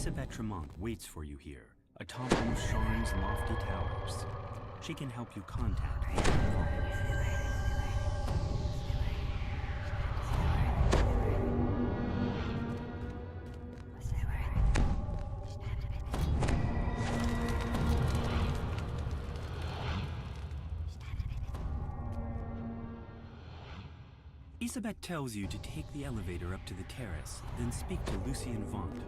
Isabelle Tremont waits for you here, atop one of Charon's lofty towers. She can help you contact the Isabelle tells you to take the elevator up to the terrace, then speak to Lucien Vaunt.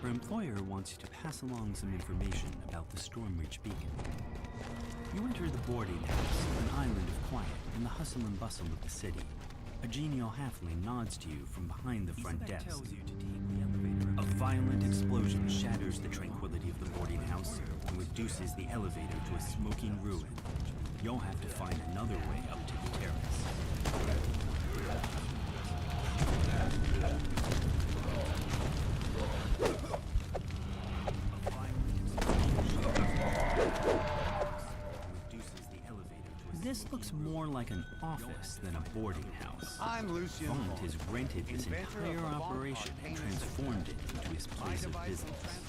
Her employer wants you to pass along some information about the Stormreach beacon. You enter the boarding house, an island of quiet in the hustle and bustle of the city. A genial halfling nods to you from behind the front desk. Tells you to take the elevator. A violent explosion shatters the tranquility of the boarding house and reduces the elevator to a smoking ruin. You'll have to find another way up to the terrace. This looks more like an office than a boarding house. I'm Lucien Vaunt has rented this entire operation and transformed it into his place of business.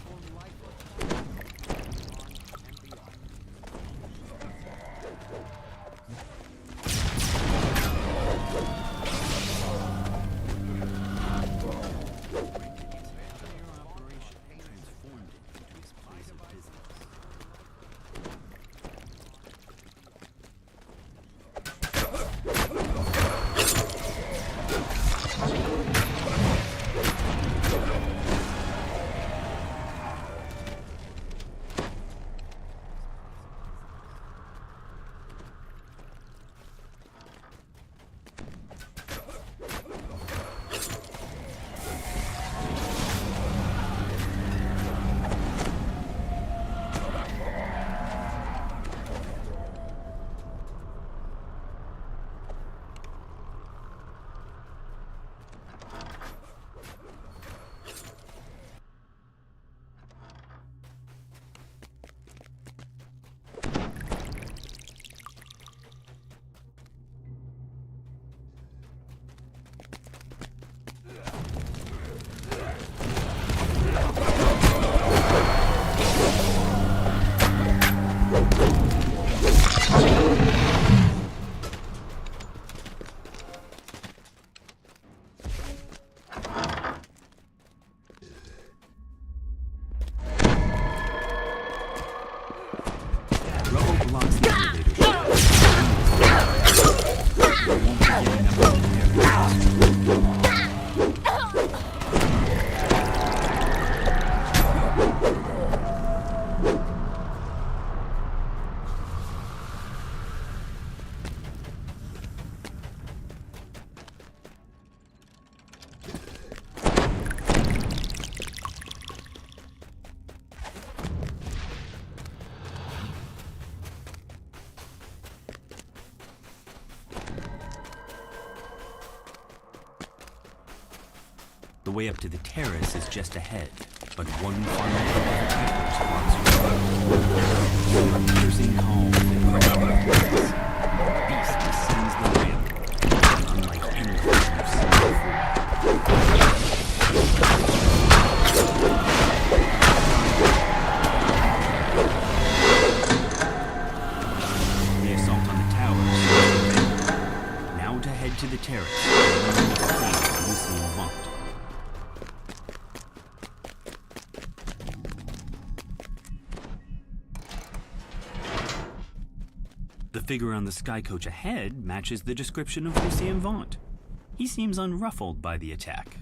The way up to the terrace is just ahead, but one final group of attackers blocks your road. A piercing call that cracks your ears. The beast descends the ramp, unlike anything you've seen before. The assault on the tower is over. Now to head to the terrace, and Lucien Vaunt. The figure on the sky coach ahead matches the description of Lucien Vaunt. He seems unruffled by the attack.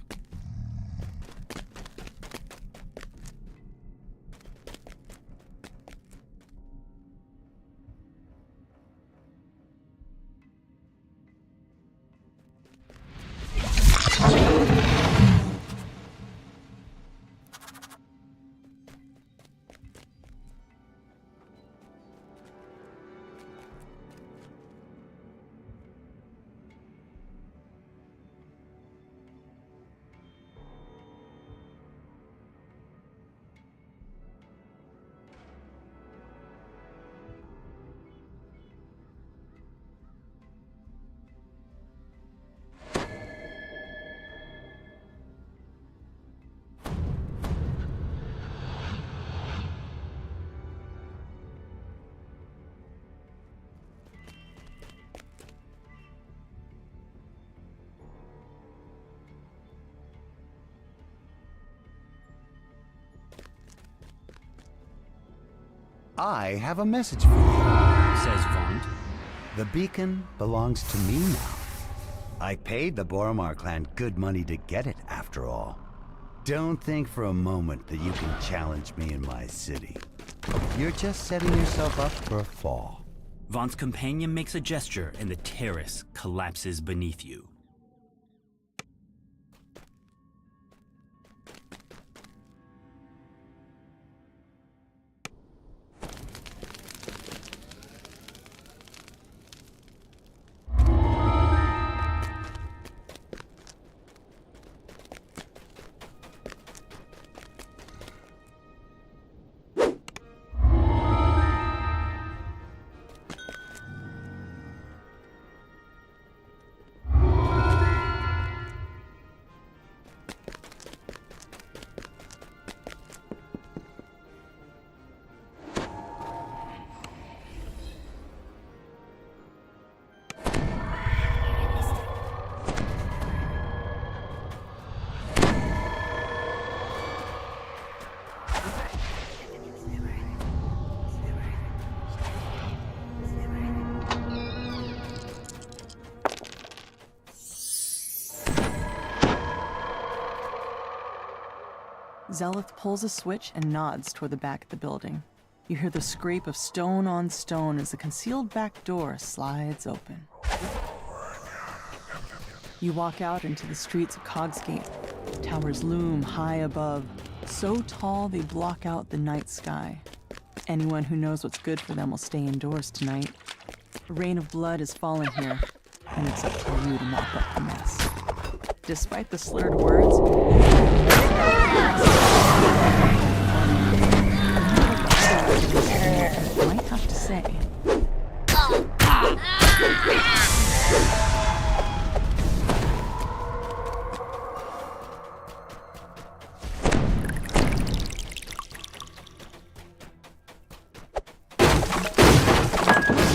I have a message for you, says Vaunt. The beacon belongs to me now. I paid the Boromar clan good money to get it, after all. Don't think for a moment that you can challenge me in my city. You're just setting yourself up for a fall. Vaunt's companion makes a gesture and the terrace collapses beneath you. Zelith pulls a switch and nods toward the back of the building. You hear the scrape of stone on stone as the concealed back door slides open. You walk out into the streets of Cogsgate. Towers loom high above, so tall they block out the night sky. Anyone who knows what's good for them will stay indoors tonight. A rain of blood has fallen here, and it's up to you to mop up the mess. Despite the slurred words, I might have to say.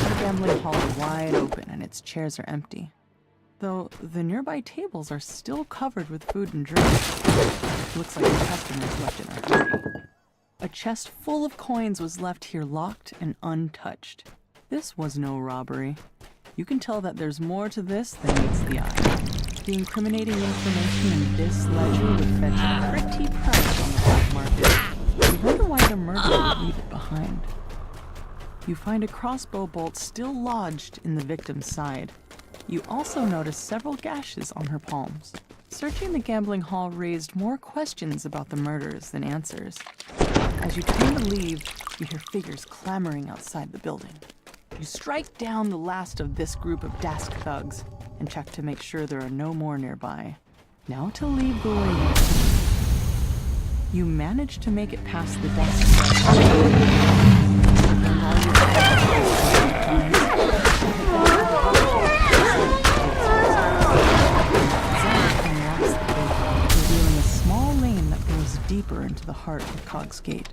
The gambling hall is wide open and its chairs are empty. Though the nearby tables are still covered with food and drink. Looks like the customers left in a hurry. A chest full of coins was left here locked and untouched. This was no robbery. You can tell that there's more to this than meets the eye. The incriminating information in this ledger would fetch a pretty price on the black market. You wonder why the murderer would leave it behind. You find a crossbow bolt still lodged in the victim's side. You also notice several gashes on her palms. Searching the gambling hall raised more questions about the murders than answers. As you turn to leave, you hear figures clamoring outside the building. You strike down the last of this group of Dask thugs and check to make sure there are no more nearby. Now to leave the way you came. You manage to make it past the Dask thugs. And all revealing a small lane that goes deeper into the heart of Cogsgate.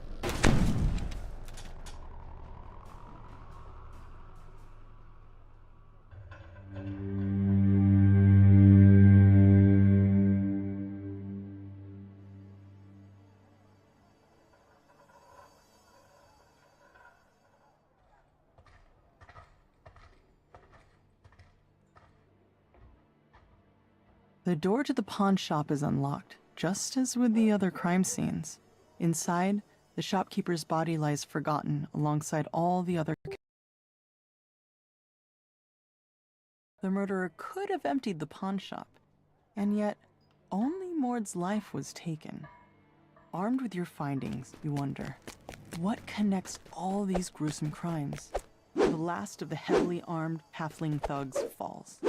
The door to the pawn shop is unlocked, just as with the other crime scenes. Inside, the shopkeeper's body lies forgotten alongside all the other. The murderer could have emptied the pawn shop, and yet only Mord's life was taken. Armed with your findings, you wonder, what connects all these gruesome crimes? The last of the heavily armed halfling thugs falls.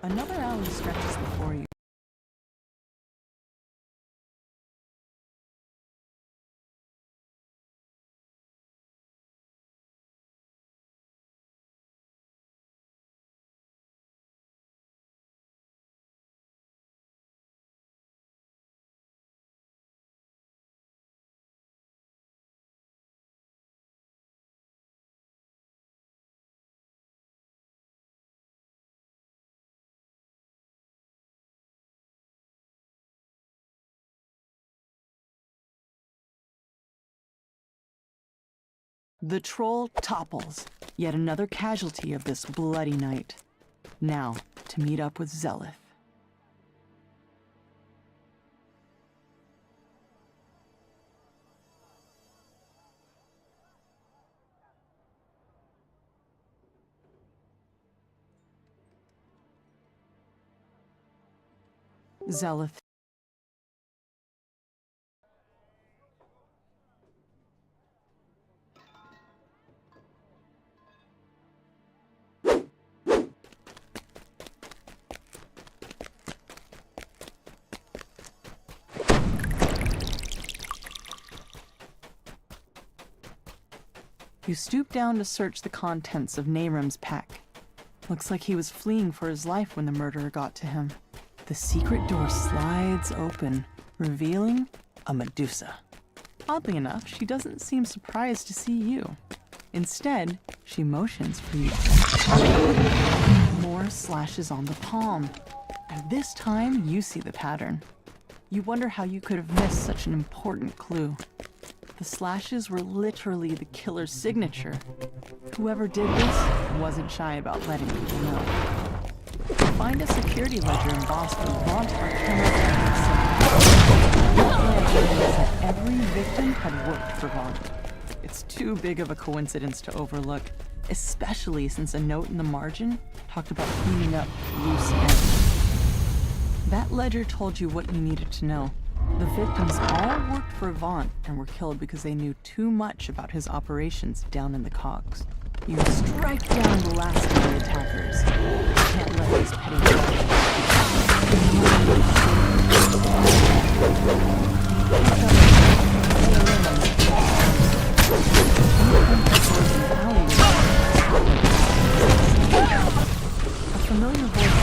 Another alley stretches before you. The troll topples, yet another casualty of this bloody night. Now, to meet up with Zelith. Zelith. You stoop down to search the contents of Nahrim's pack. Looks like he was fleeing for his life when the murderer got to him. The secret door slides open, revealing a Medusa. Oddly enough, she doesn't seem surprised to see you. Instead, she motions for you. More slashes on the palm. And this time, you see the pattern. You wonder how you could have missed such an important clue. The slashes were literally the killer's signature. Whoever did this wasn't shy about letting people know. Find a security ledger embossed with Vaunt or that every victim had worked for Vaunt. It's too big of a coincidence to overlook, especially since a note in the margin talked about cleaning up loose ends. That ledger told you what you needed to know. The victims all worked for Vaunt and were killed because they knew too much about his operations down in the cogs. You strike down the last of the attackers. You can't let these petty a familiar voice.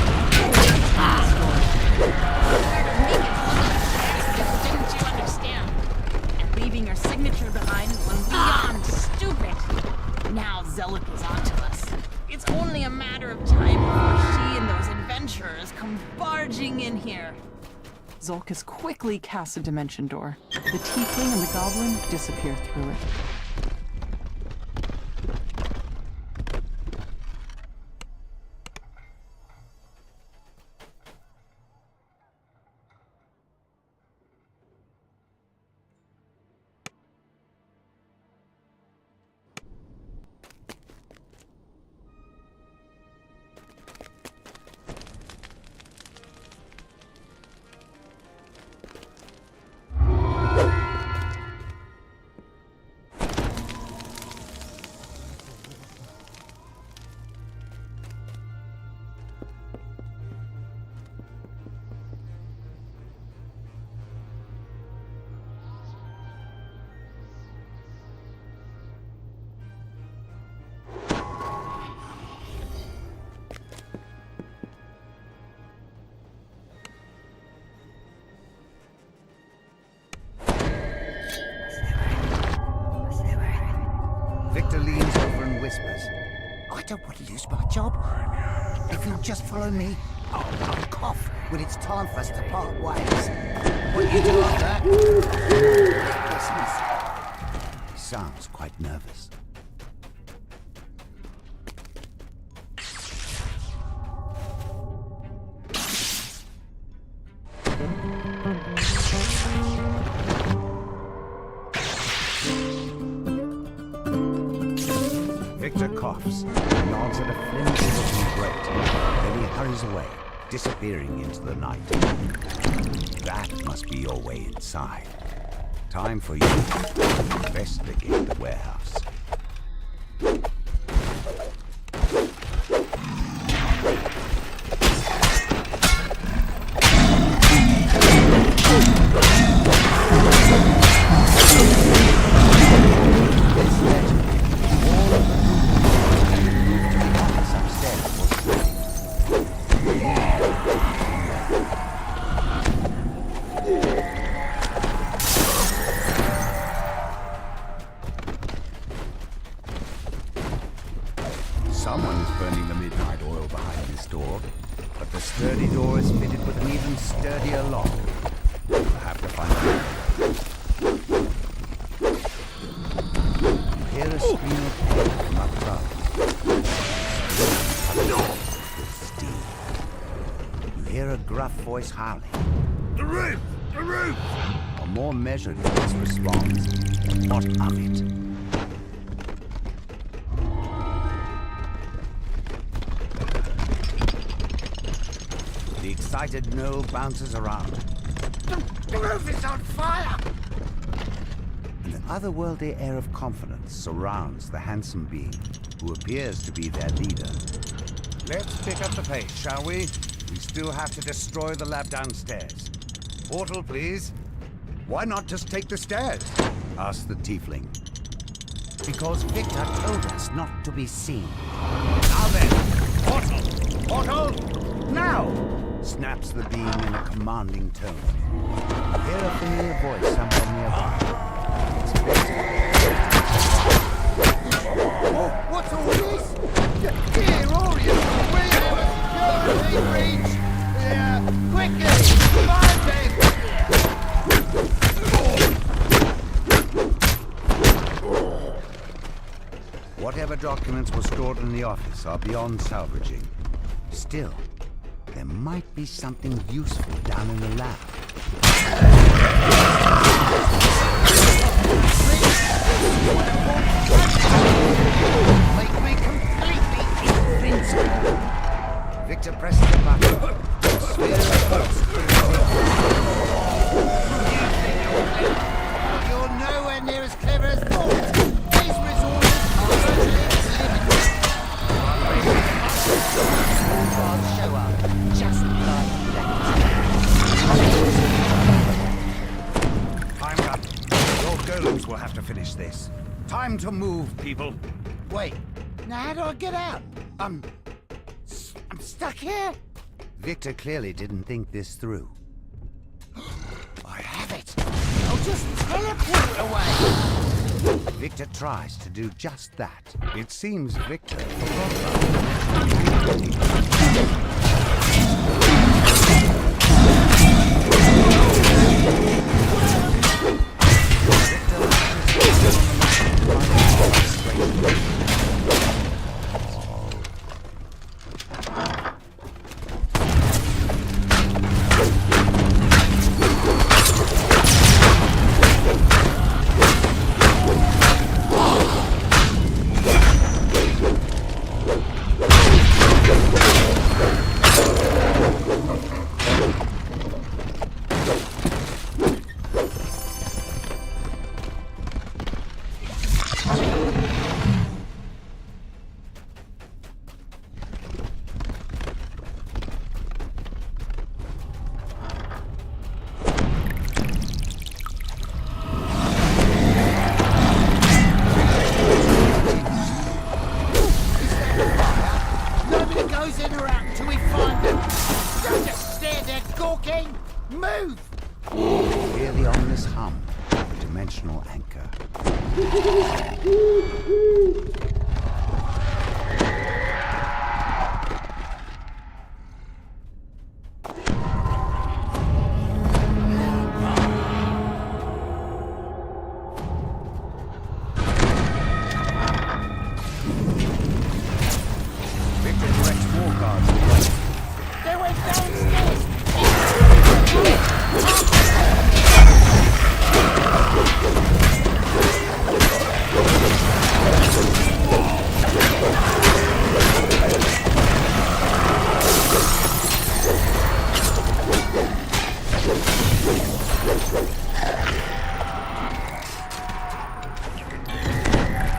Didn't you understand? And leaving your signature behind was beyond stupid. Now Zelith is onto us. It's only a matter of time before she and those adventurers come barging in here. Zolkus quickly casts a dimension door. The tiefling and the goblin disappear through it. Victor leans over and whispers. I don't want to lose my job. If you'll just follow me, I'll cough when it's time for us to part ways. What you do like that? Christmas. He sounds quite nervous. Victor coughs, nods at a flimsy-looking grate, then he hurries away, disappearing into the night. That must be your way inside. Time for you to investigate the warehouse. Someone's burning the midnight oil behind this door, but the sturdy door is fitted with an even sturdier lock. You'll have to find out. You hear a a scream of pain from up top. You hear a gruff voice howling. The roof! The roof! A more measured voice responds. What of it? The excited Noel bounces around. The roof is on fire! An otherworldly air of confidence surrounds the handsome being, who appears to be their leader. Let's pick up the pace, shall we? We still have to destroy the lab downstairs. Portal, please. Why not just take the stairs? Asked the tiefling. Because Victor told us not to be seen. Now then, portal! Portal! Now! Snaps the being in a commanding tone. Hear a familiar voice somewhere nearby. It's Victor. Oh, what's all this? Dear Orion, we have a security breach! Yeah, quickly! Find them! Whatever documents were stored in the office are beyond salvaging. Still, there might be something useful down in the lab. Make me completely invincible! Victor presses the button. The sphere floats through You're nowhere near as clever as thought! These resources are virtually limited! I'll show up, just like that. Time's up. Your golems will have to finish this. Time to move, people. Wait, now how do I get out? I'm stuck here? Victor clearly didn't think this through. I have it! I'll just teleport away! Victor tries to do just that. It seems Victor forgot about Move! Hear the ominous hum of a dimensional anchor. Victor directs war guards away. They went downstairs!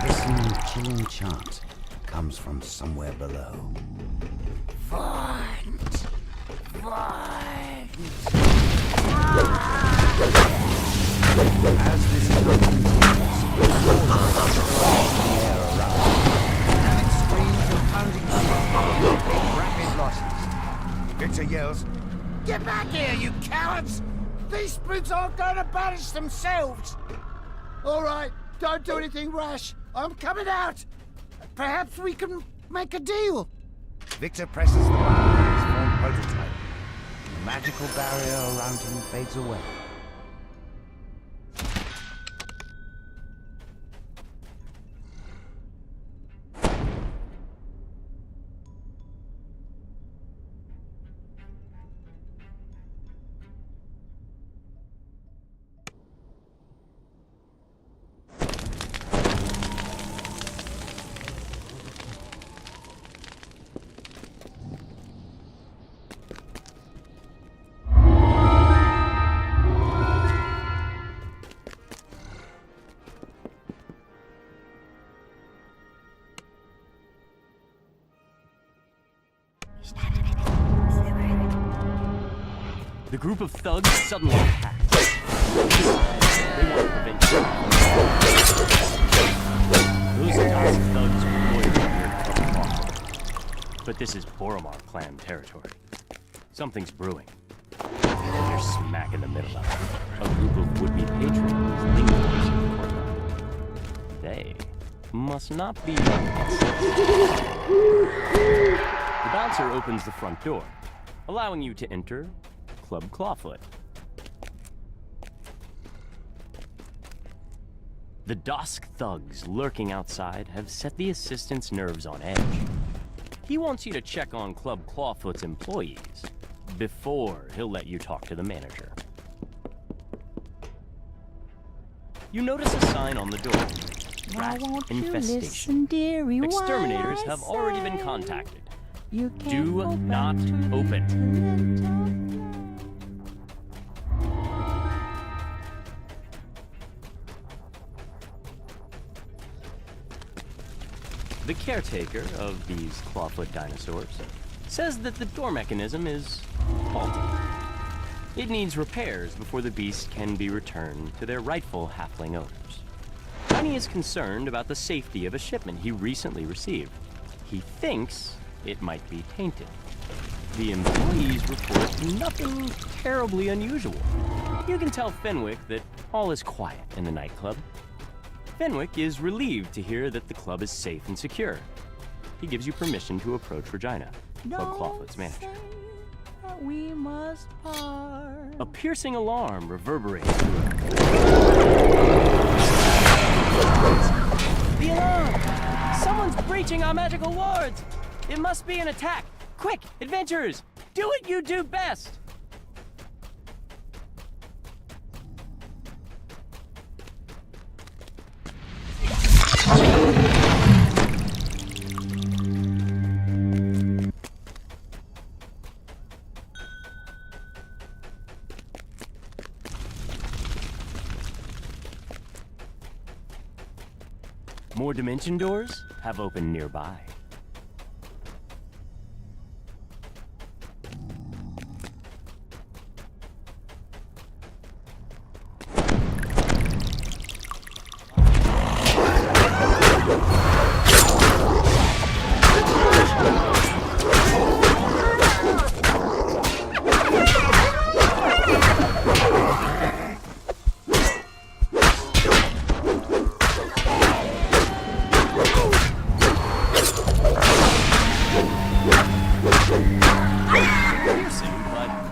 Hissing, chilling chant comes from somewhere below. Vaunt! As this happens, air around, and it screams of pounding rapid losses. Victor yells, Get back here, you cowards! These spooks aren't going to banish themselves! All right, don't do anything rash. I'm coming out. Perhaps we can make a deal. Victor presses the button on his form prototype. The magical barrier around him fades away. The group of thugs suddenly attacked. They want to prevent you. Those Dusk thugs were loyal to their club. But this is Boromar clan territory. Something's brewing. And you're smack in the middle of it. A group of would-be patrons lingers in the courtyard. They must not be your guests. The bouncer opens the front door, allowing you to enter Club Clawfoot. The Dusk thugs lurking outside have set the assistant's nerves on edge. He wants you to check on Club Clawfoot's employees before he'll let you talk to the manager. You notice a sign on the door. Rat infestation. Exterminators have already been contacted. Do not open. The caretaker of these clawfoot dinosaurs says that the door mechanism is faulty. It needs repairs before the beast can be returned to their rightful halfling owners. Tiny is concerned about the safety of a shipment he recently received. He thinks it might be tainted. The employees report nothing terribly unusual. You can tell Fenwick that all is quiet in the nightclub. Fenwick is relieved to hear that the club is safe and secure. He gives you permission to approach Regina, Club Clawfoot's manager. We must part. A piercing alarm reverberates. The alarm! Someone's breaching our magical wards! It must be an attack! Quick, adventurers! Do what you do best! More dimension doors have opened nearby.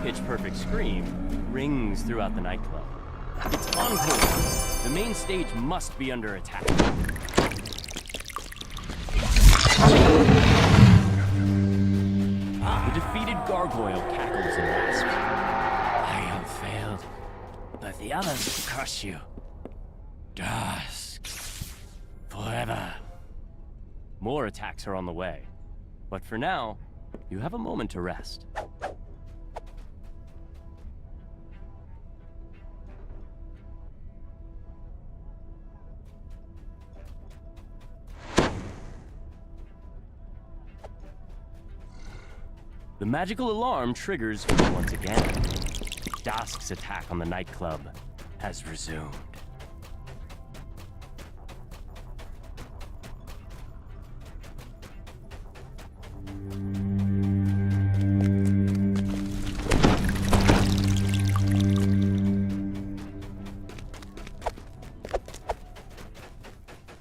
Pitch-perfect scream rings throughout the nightclub. It's encore. The main stage must be under attack. The defeated gargoyle cackles and rasps. I have failed, but the others will crush you. Dusk. Forever. More attacks are on the way. But for now, you have a moment to rest. The magical alarm triggers once again. Dusk's attack on the nightclub has resumed.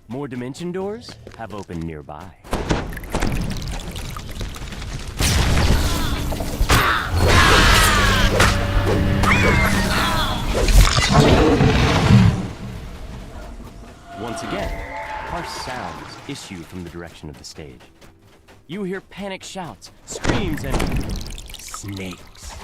More dimension doors have opened nearby. Once again, harsh sounds issue from the direction of the stage. You hear panic shouts, screams, and snakes.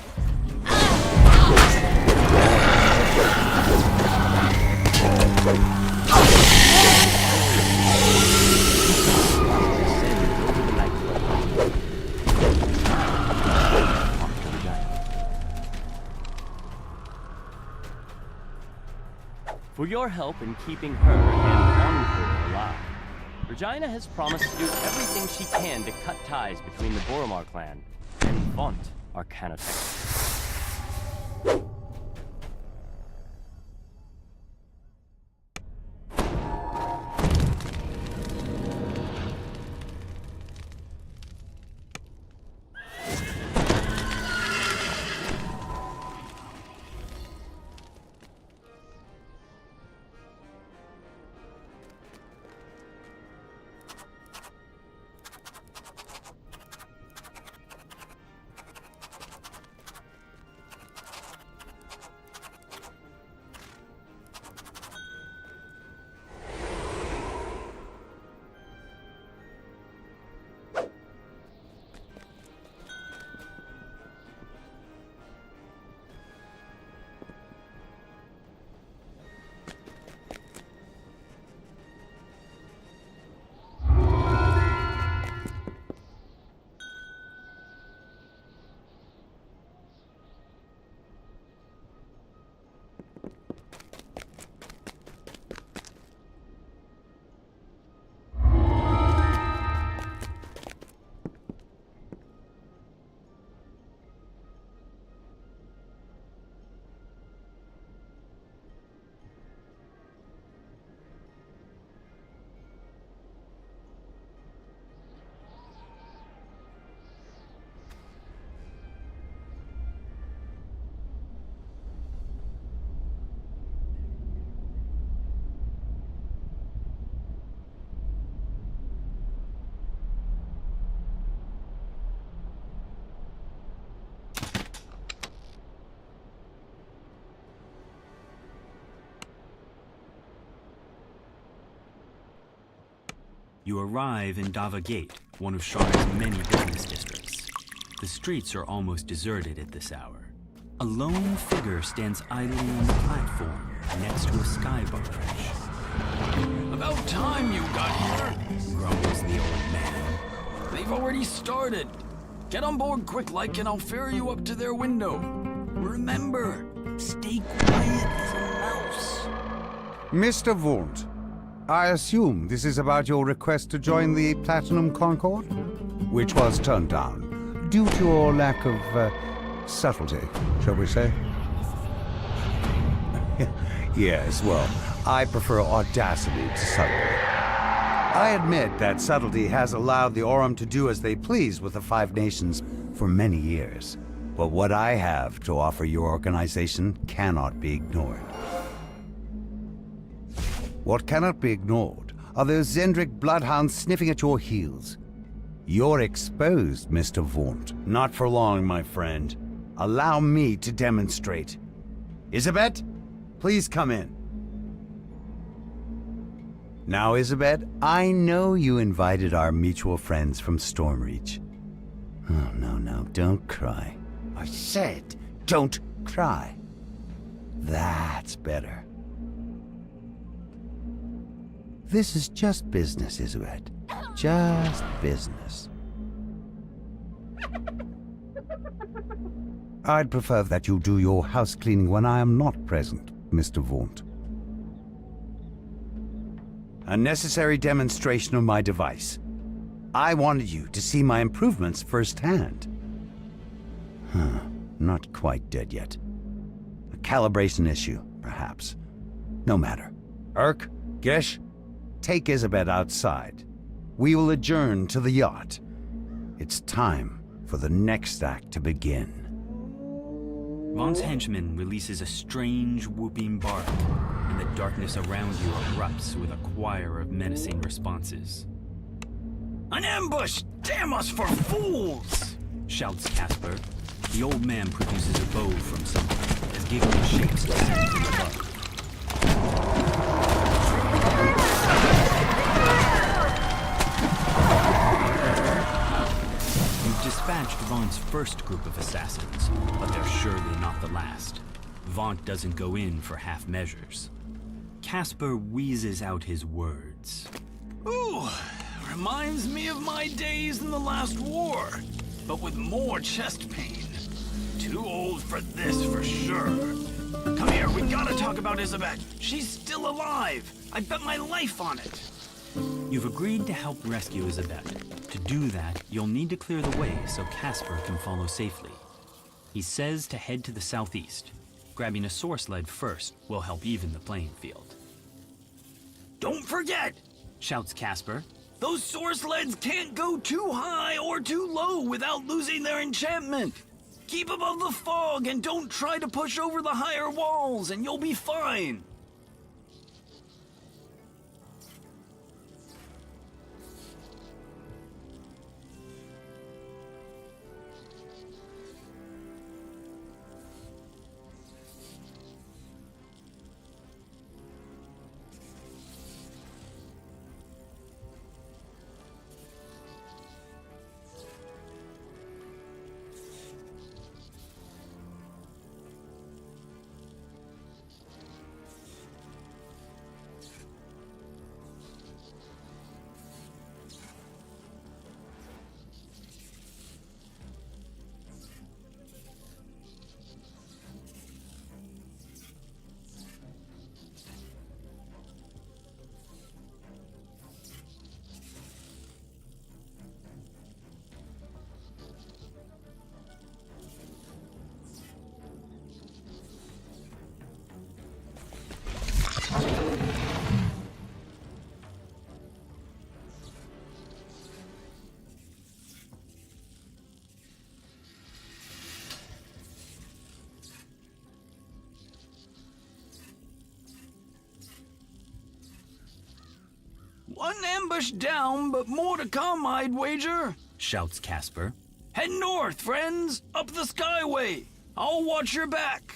For your help in keeping her and Encore alive, Regina has promised to do everything she can to cut ties between the Boromar clan and Font Arcanotech. You arrive in Dava Gate, one of Shara's many business districts. The streets are almost deserted at this hour. A lone figure stands idly on the platform next to a sky barrage. About time you got here, Grumbles the old man. they've already started. Get on board quick like and I'll ferry you up to their window. Remember, stay quiet as a mouse. Mr. Wundt, I assume this is about your request to join the Platinum Concord? Which was turned down, due to your lack of, subtlety, shall we say? Yes, well, I prefer audacity to subtlety. I admit that subtlety has allowed the Aurum to do as they please with the Five Nations for many years. But what I have to offer your organization cannot be ignored. What cannot be ignored are those Zendrick bloodhounds sniffing at your heels. You're exposed, Mr. Wundt. Not for long, my friend. Allow me to demonstrate. Isabet, please come in. Now, Isabet, I know you invited our mutual friends from Stormreach. Oh, no, don't cry. I said, don't cry. That's better. This is just business, Isabet. Just business. I'd prefer that you do your house cleaning when I am not present, Mr. Wundt. A necessary demonstration of my device. I wanted you to see my improvements firsthand. Not quite dead yet. A calibration issue, perhaps. No matter. Urk, Gesh, take Isabet outside. We will adjourn to the yacht. It's time for the next act to begin. Vaughn's henchman releases a strange whooping bark, and the darkness around you erupts with a choir of menacing responses. An ambush! Damn us for fools! Shouts Casper. The old man produces a bow from somewhere, as giggling shapes descend from above. You've dispatched Vaughn's first group of assassins, but they're surely not the last. Vaughn doesn't go in for half measures. Casper wheezes out his words. Ooh, reminds me of my days in the last war, but with more chest pain. Too old for this for sure. Come here, we gotta talk about Isabet. She's still alive. I bet my life on it. You've agreed to help rescue Isabet. To do that, you'll need to clear the way so Casper can follow safely. He says to head to the southeast. Grabbing a source lead first will help even the playing field. Don't forget, Shouts Casper. those source leads can't go too high or too low without losing their enchantment. Keep above the fog and don't try to push over the higher walls and you'll be fine. One ambush down, but more to come, I'd wager. Shouts Casper. Head north, friends! Up the skyway! I'll watch your back!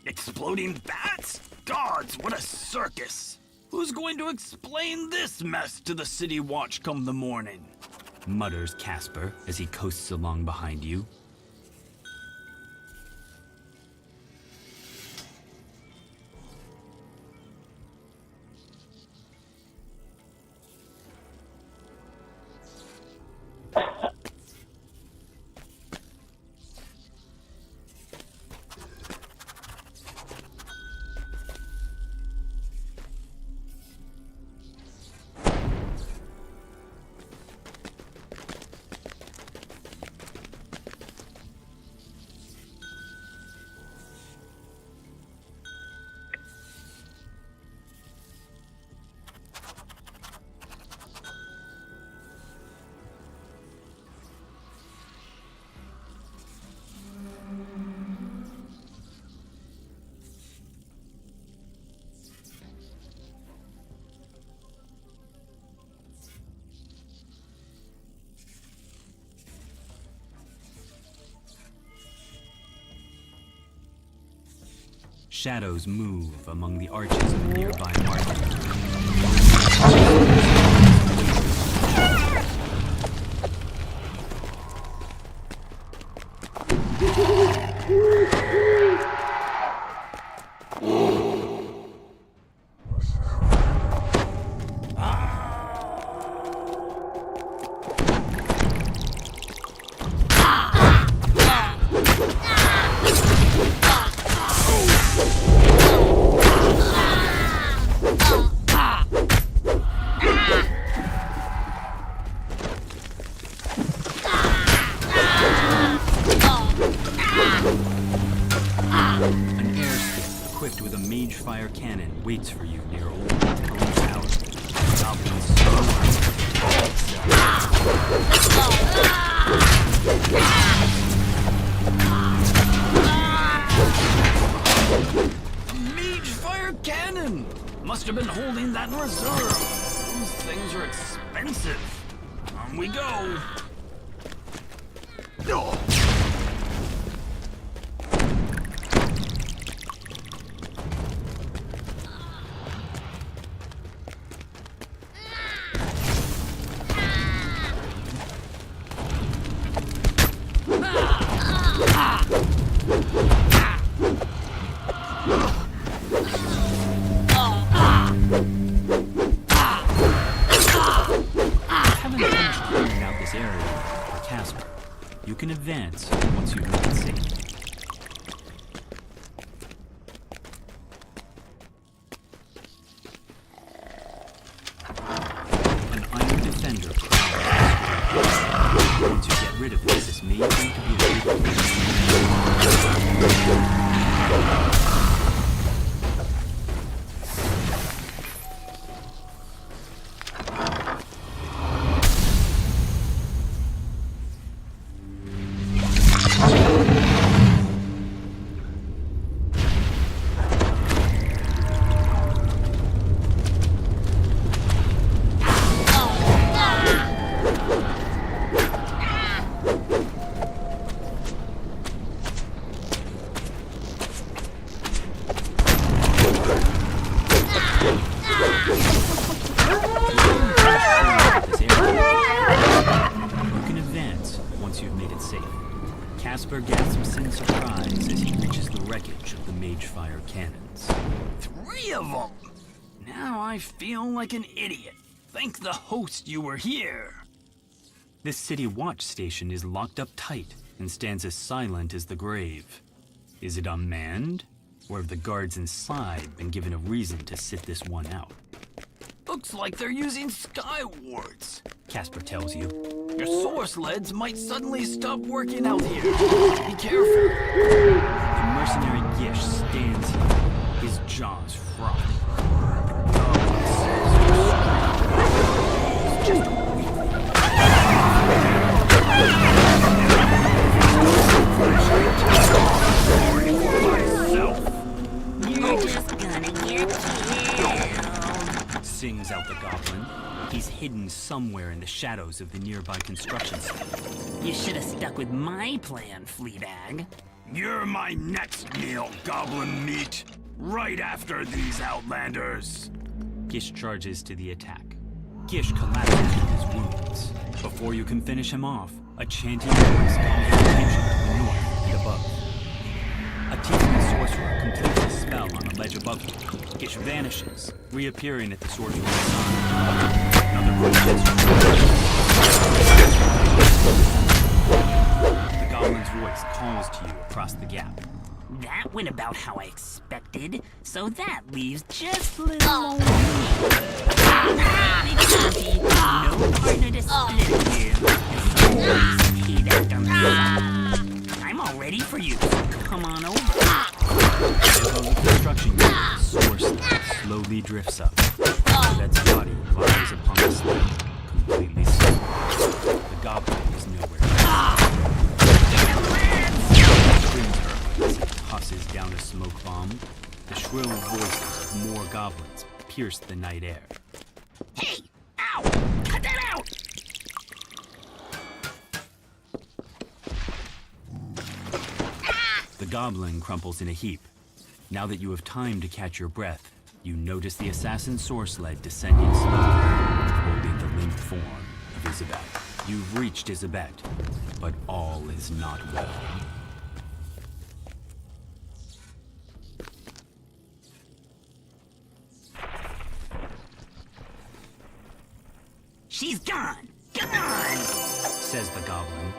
Exploding bats? Gods, what a circus! Who's going to explain this mess to the City Watch come the morning? Mutters Casper as he coasts along behind you. Shadows move among the arches of nearby market. An airship equipped with a mage fire cannon waits for you near Old Town Tower. Goblins A mage fire cannon! Must have been holding that in reserve. Those things are expensive. On we go. You can advance once you've made it safe. An iron defender prowls. Once you get rid of this may prove to be a good Casper gasps in surprise as he reaches the wreckage of the mage fire cannons. 3 of them! Now I feel like an idiot. Thank the host you were here. This city watch station is locked up tight and stands as silent as the grave. Is it unmanned? Or have the guards inside been given a reason to sit this one out? Looks like they're using sky wards. Casper tells you. Your source leads might suddenly stop working out here. Be careful. The mercenary Gish stands here, his jaws frothed. You're just gonna get killed. Sings out the goblin. He's hidden somewhere in the shadows of the nearby construction site. You should have stuck with my plan, Fleabag. You're my next meal, goblin meat. Right after these outlanders. Gish charges to the attack. Gish collapses from his wounds. Before you can finish him off, a chanting voice calls your attention to the north and above. A tiefling sorcerer completes a spell on a ledge above him. Gish vanishes, reappearing at the sorcerer's side. Another The goblin's voice calls to you across the gap. That went about how I expected, so that leaves just little old me. Big Auntie, no partner to split it with, and so he'd after me. I'm all ready for you, so come on over. Above the construction unit, Source Sled slowly drifts up. Ved's body lies upon the sled, completely still. The goblin is nowhere. Tosses down a smoke bomb. The shrill voices of more goblins pierce the night air. Hey! Ow! Cut that out! The goblin crumples in a heap. Now that you have time to catch your breath, you notice the assassin Sorcelet descending slowly, holding the limp form of Isabeth. You've reached Isabeth, but all is not well. She's gone! Gone! Says the goblin.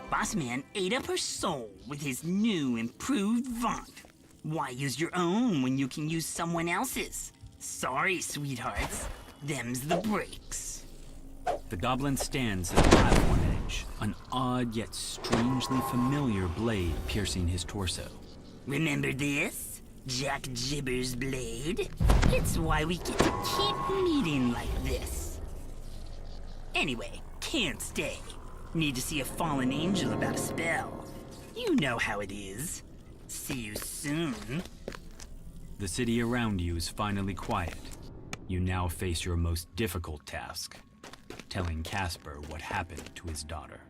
Bossman ate up her soul with his new improved vaunt. Why use your own when you can use someone else's? Sorry, sweethearts. Them's the breaks. The goblin stands at the platform edge, an odd yet strangely familiar blade piercing his torso. Remember this? Jack Jibber's blade? It's why we get to keep meeting like this. Anyway, can't stay. Need to see a fallen angel about a spell. You know how it is. See you soon. The city around you is finally quiet. You now face your most difficult task, telling Casper what happened to his daughter.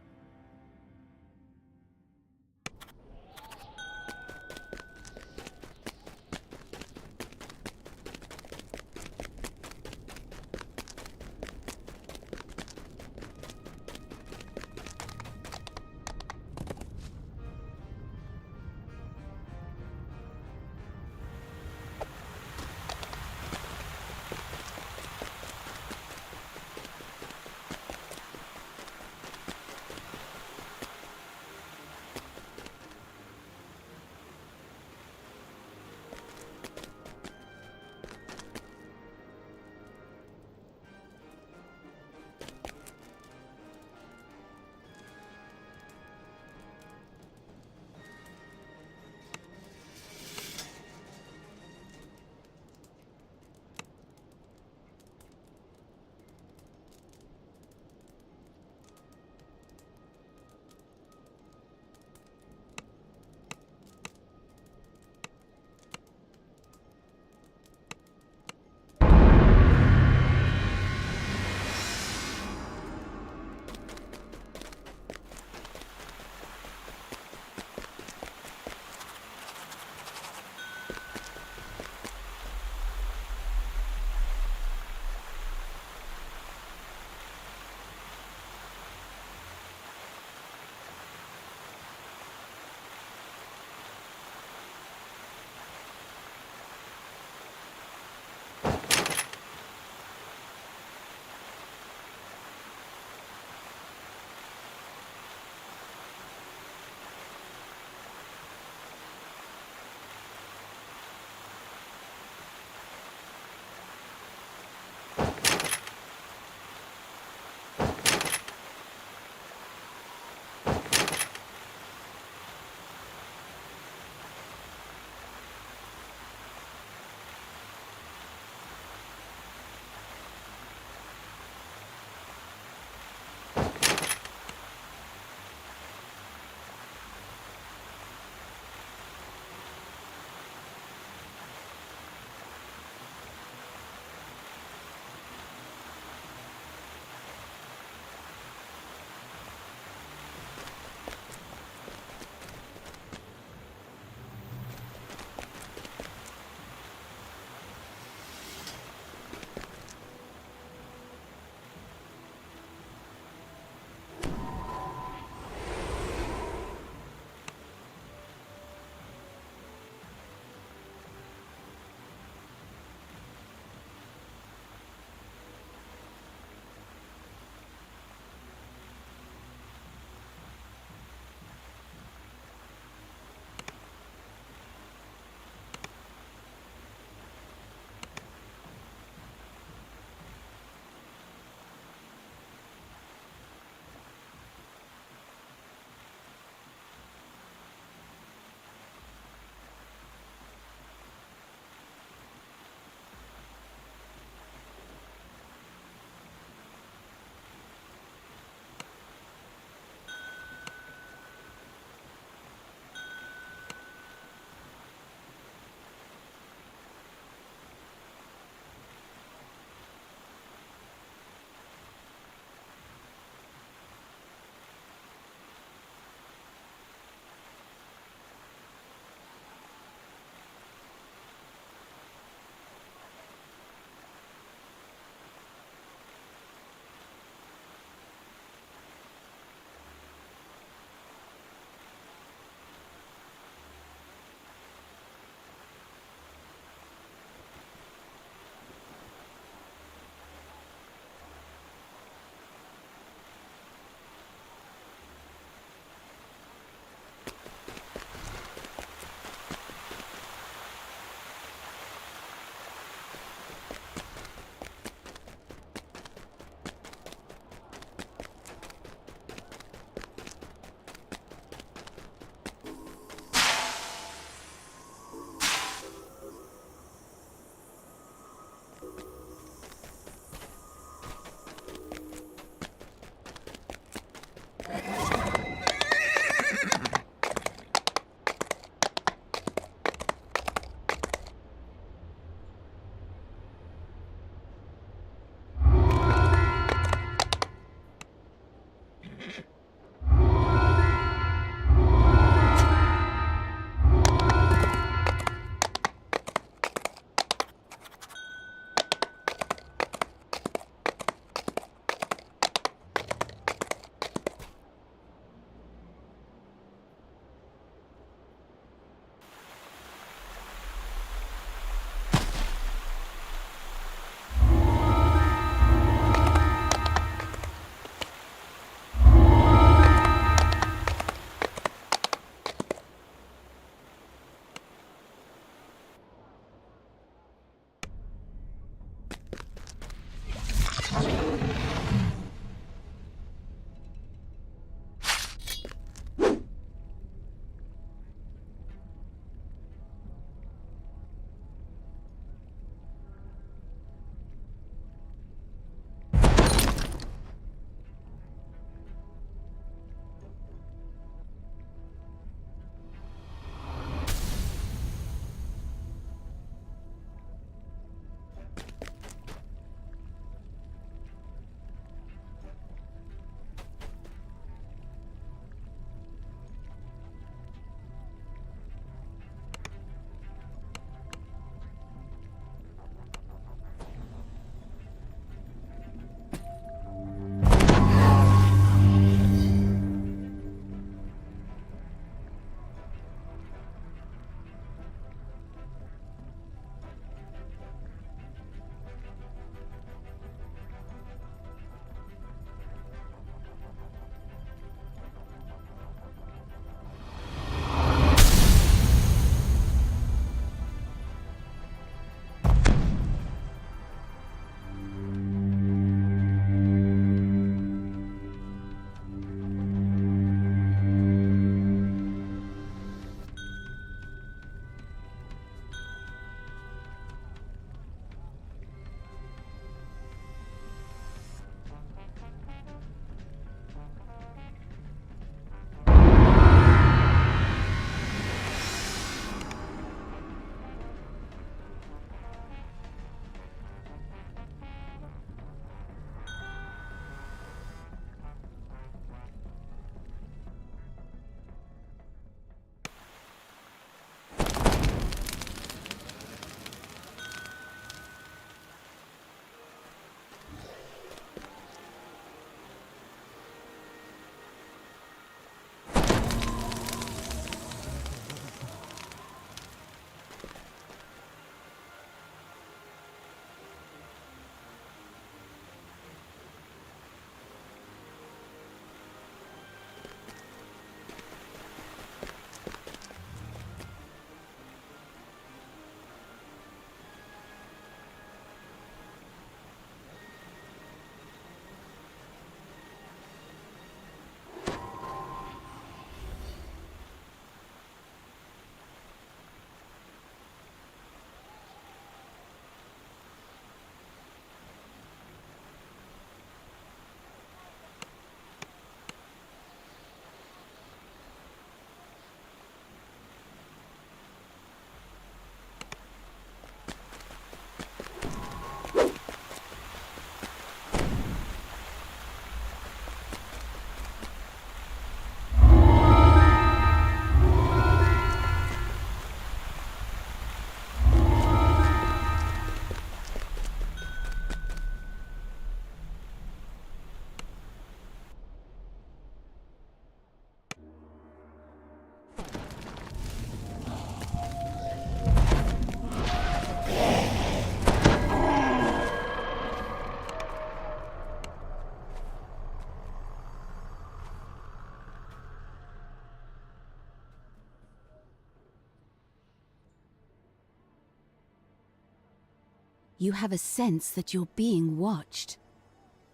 You have a sense that you're being watched.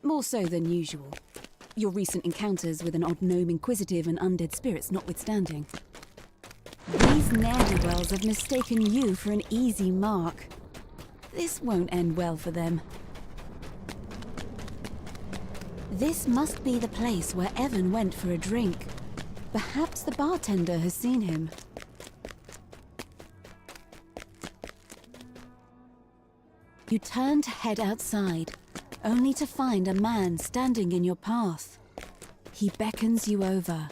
More so than usual. Your recent encounters with an odd gnome inquisitive and undead spirits notwithstanding. These ne'er-do-wells have mistaken you for an easy mark. This won't end well for them. This must be the place where Evan went for a drink. Perhaps the bartender has seen him. You turn to head outside, only to find a man standing in your path. He beckons you over.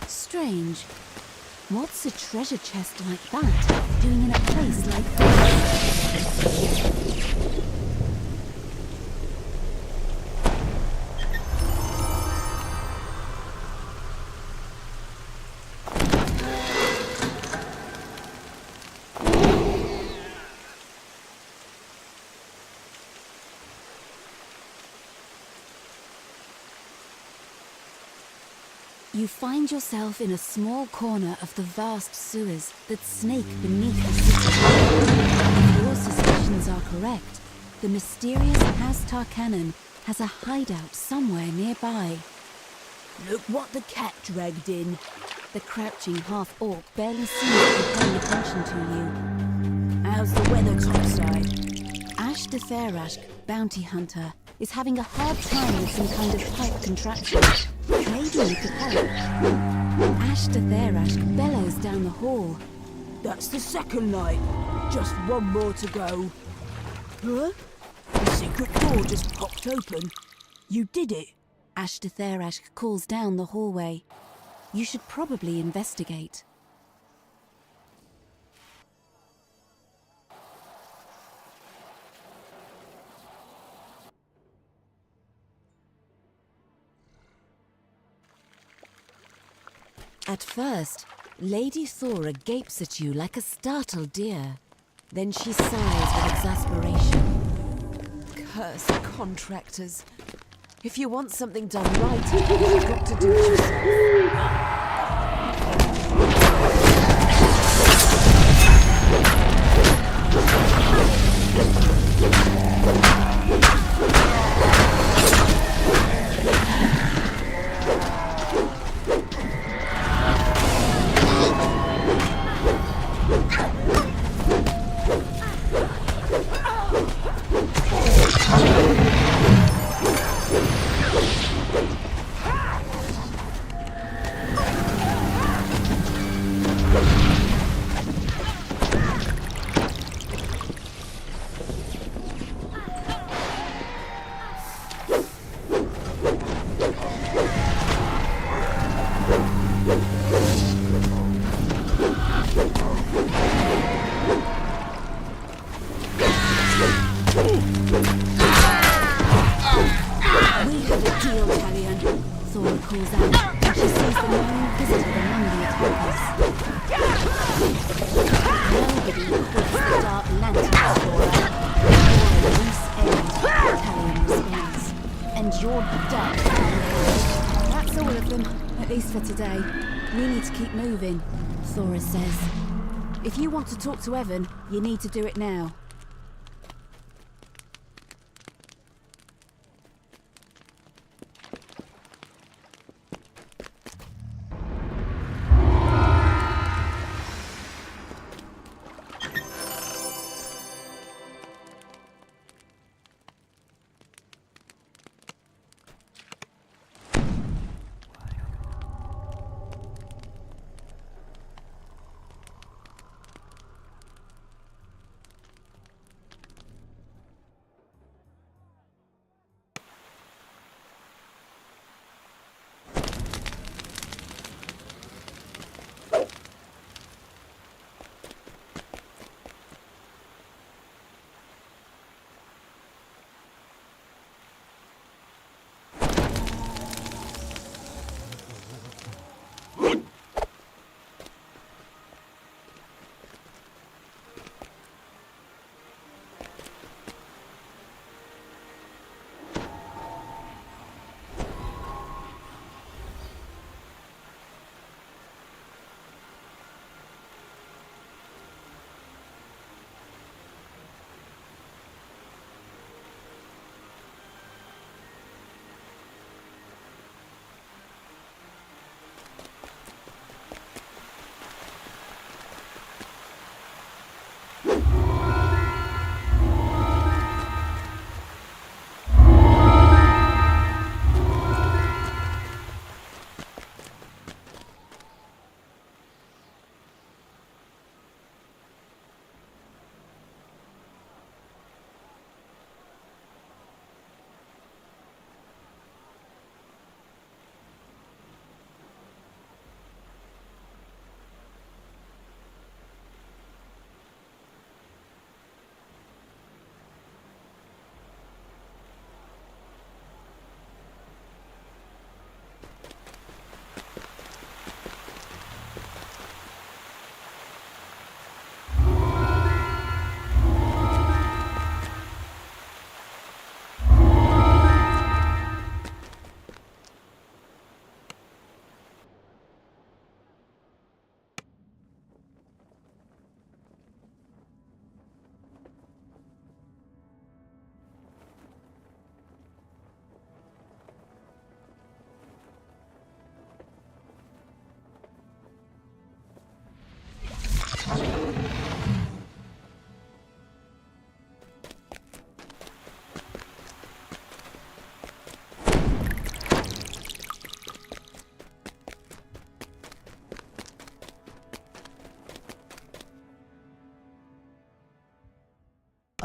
Strange. What's a treasure chest like that doing in a place like this? You find yourself in a small corner of the vast sewers that snake beneath the city. If your suspicions are correct, the mysterious House Tarkanan has a hideout somewhere nearby. Look what the cat dragged in. The crouching half-orc barely seems to be paying attention to you. How's the weather topside? Ash de Therashk, bounty hunter, is having a hard time with some kind of pipe contraction. Maybe you could help. Ash de Therashk bellows down the hall. That's the second night. Just one more to go. Huh? The secret door just popped open. You did it. Ash de Therashk calls down the hallway. You should probably investigate. At first, Lady Thora gapes at you like a startled deer. Then she sighs with exasperation. Cursed contractors. If you want something done right, you've got to do it yourself. Thora says. If you want to talk to Evan, you need to do it now.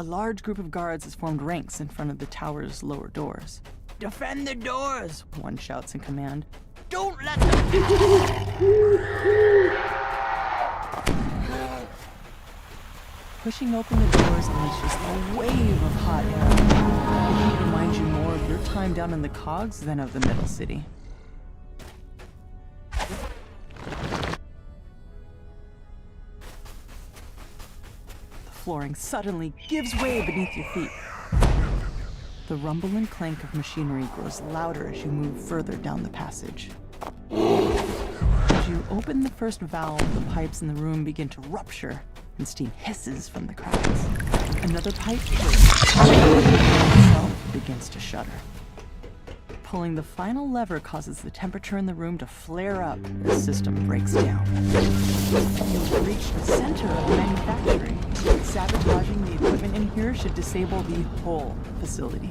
large group of guards has formed ranks in front of the tower's lower doors. "Defend the doors!" one shouts in command. "Don't let them..." Pushing open the doors unleashes a wave of hot air. It reminds you more of your time down in the cogs than of the Middle City. The flooring suddenly gives way beneath your feet. The rumble and clank of machinery grows louder as you move further down the passage. As you open the first valve, the pipes in the room begin to rupture, and steam hisses from the cracks. Another pipe breaks. The room itself begins to shudder. Pulling the final lever causes the temperature in the room to flare up and the system breaks down. You've reached the center of the manufacturing. Sabotaging the equipment in here should disable the whole facility.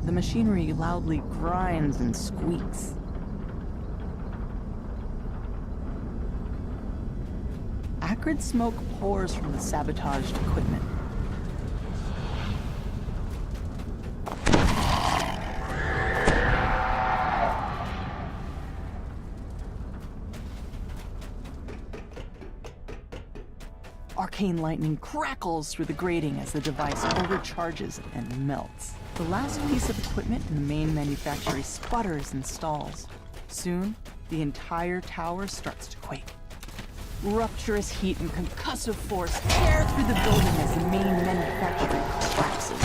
The machinery loudly grinds and squeaks. Acrid smoke pours from the sabotaged equipment. Arcane lightning crackles through the grating as the device overcharges and melts. The last piece of equipment in the main manufactory sputters and stalls. Soon, the entire tower starts to quake. Rupturous heat and concussive force tear through the building as the main manufacturing collapses.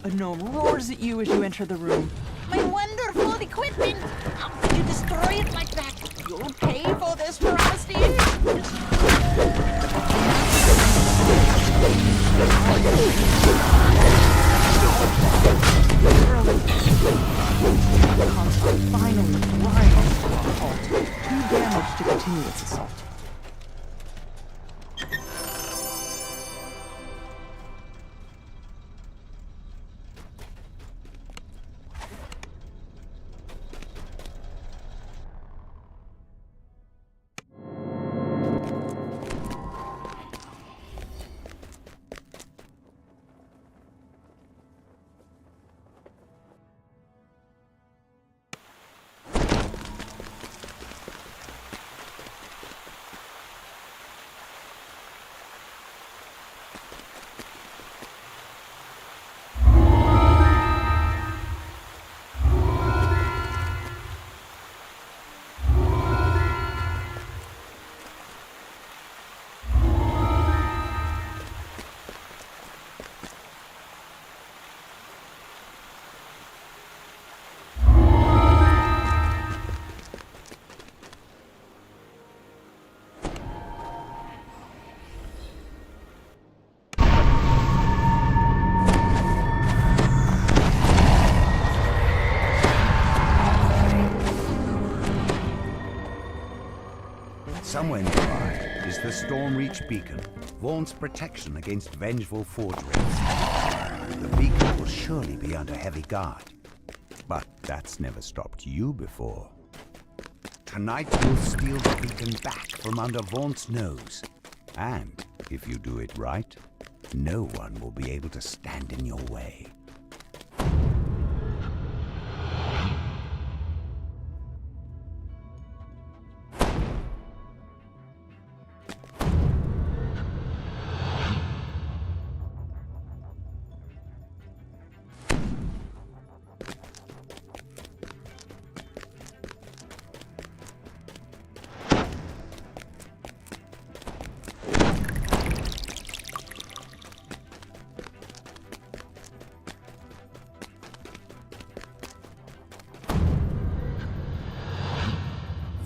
A gnome roars at you as you enter the room. My wonderful equipment! How could you destroy it like that? You'll pay for this travesty! The construct finally grinds to a halt, too damaged to continue its assault. Somewhere nearby is the Stormreach Beacon, Vaughn's protection against vengeful forgeries. The beacon will surely be under heavy guard, but that's never stopped you before. Tonight you'll steal the beacon back from under Vaughn's nose, and if you do it right, no one will be able to stand in your way.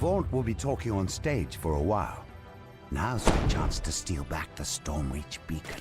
Vaughn will be talking on stage for a while. Now's your chance to steal back the Stormreach Beacon.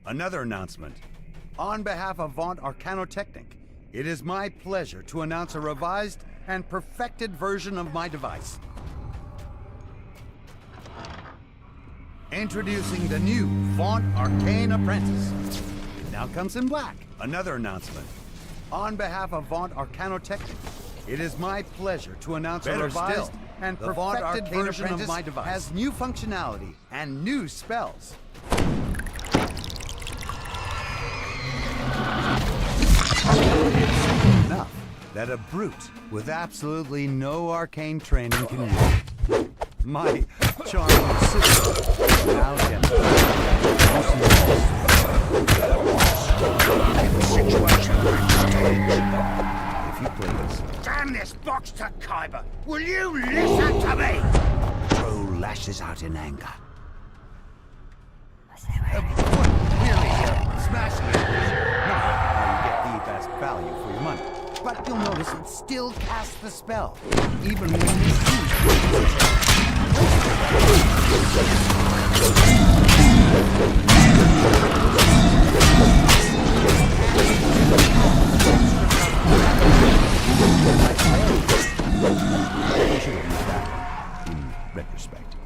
Another announcement. On behalf of Vaunt Arcanotechnic, it is my pleasure to announce a revised and perfected version of my device. Introducing the new Vaunt Arcane Apprentice. It now comes in black. Another announcement. On behalf of Vaunt Arcanotechnic, it is my pleasure to announce a revised and perfected version of my device. Has new functionality and new spells. It's enough that a brute with absolutely no arcane training can use. My charming sister now if you please. Damn this box to Kyber! Will you listen to me? Troll lashes out in anger. Clearly, smashing it is not how you get the best value for your money. But you'll notice it still casts the spell, even when misused. In retrospect.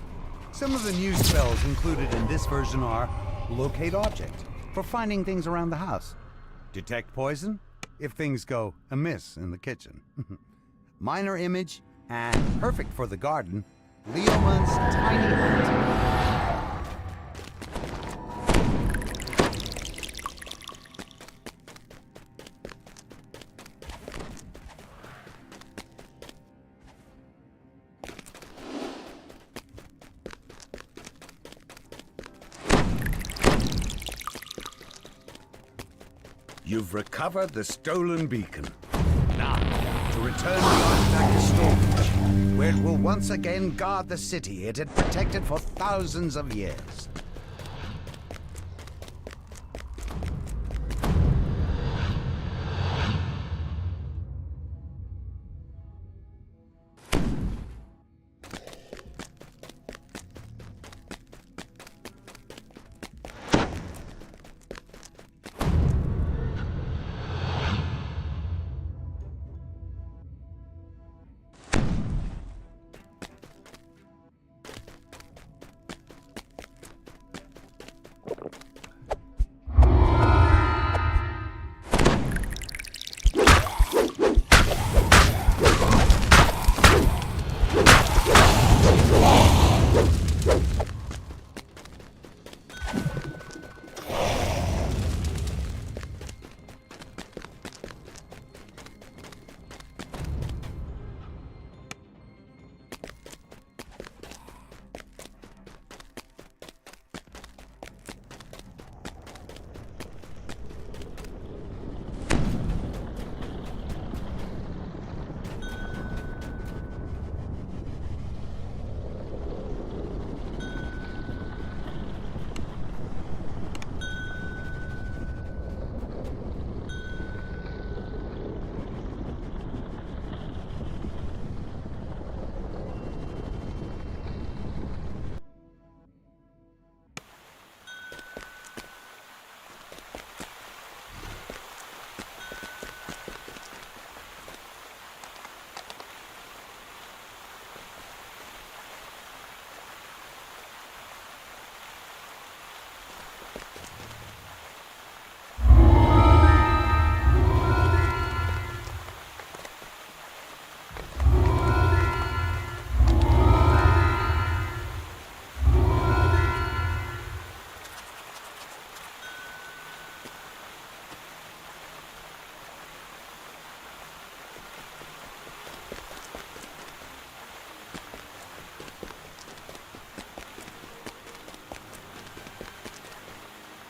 Some of the new spells included in this version are Locate Object, for finding things around the house. Detect Poison, if things go amiss in the kitchen. Minor Image, and perfect for the garden, Leoman's Tiny Hut. You've recovered the stolen beacon. Now, to return the artifact to storage, where it will once again guard the city it had protected for thousands of years.